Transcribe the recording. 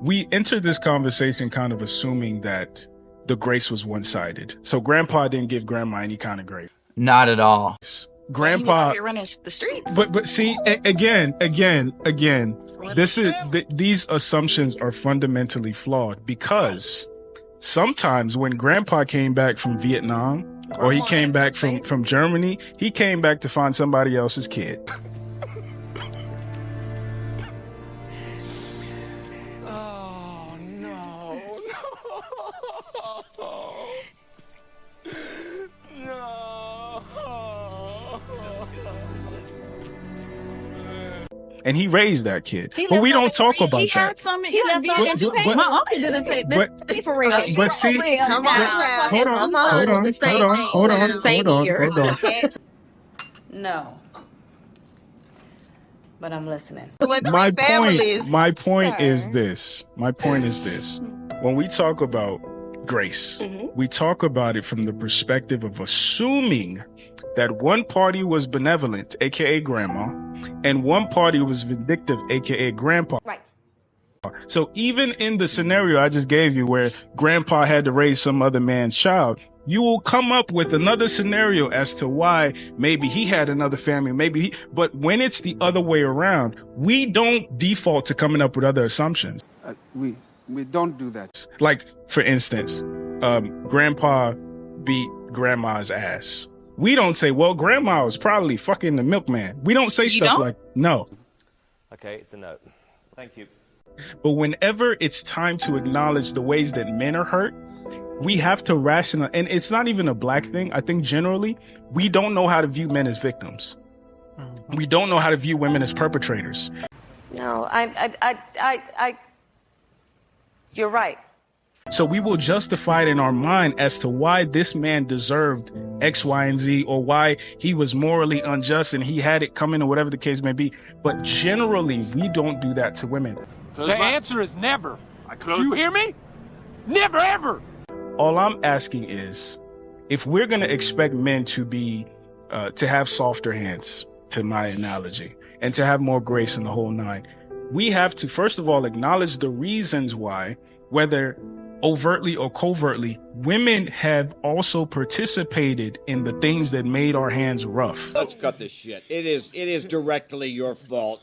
we entered this conversation kind of assuming that the grace was one-sided. So grandpa didn't give grandma any kind of grace. Not at all. Grandpa, he was out here running the streets. But see, again, these assumptions are fundamentally flawed, because sometimes when grandpa came back from Vietnam or he came back from Germany, he came back to find somebody else's kid. And he raised that kid. But we don't talk about that. He had some. He left some in Japan. My uncle didn't say this. Be for real. But see, hold on. No. But I'm listening. My point is this. When we talk about grace, we talk about it from the perspective of assuming that one party was benevolent, aka grandma, and one party was vindictive, aka grandpa. Right. So even in the scenario I just gave you where grandpa had to raise some other man's child, you will come up with another scenario as to why maybe he had another family, but when it's the other way around, we don't default to coming up with other assumptions. We don't do that. Like, for instance, grandpa beat grandma's ass. We don't say, well, grandma was probably fucking the milkman. We don't say stuff like, no. Okay, it's a note. Thank you. But whenever it's time to acknowledge the ways that men are hurt, we have to rationalize. And it's not even a black thing. I think generally, we don't know how to view men as victims. We don't know how to view women as perpetrators. No, you're right. So we will justify it in our mind as to why this man deserved X, Y, and Z, or why he was morally unjust and he had it coming, or whatever the case may be. But generally, we don't do that to women. The answer is never. Do you hear me? Never, ever. All I'm asking is, if we're going to expect men to be, to have softer hands, to my analogy, and to have more grace in the whole nine, we have to, first of all, acknowledge the reasons why, whether overtly or covertly, women have also participated in the things that made our hands rough. Let's cut this shit. It is directly your fault.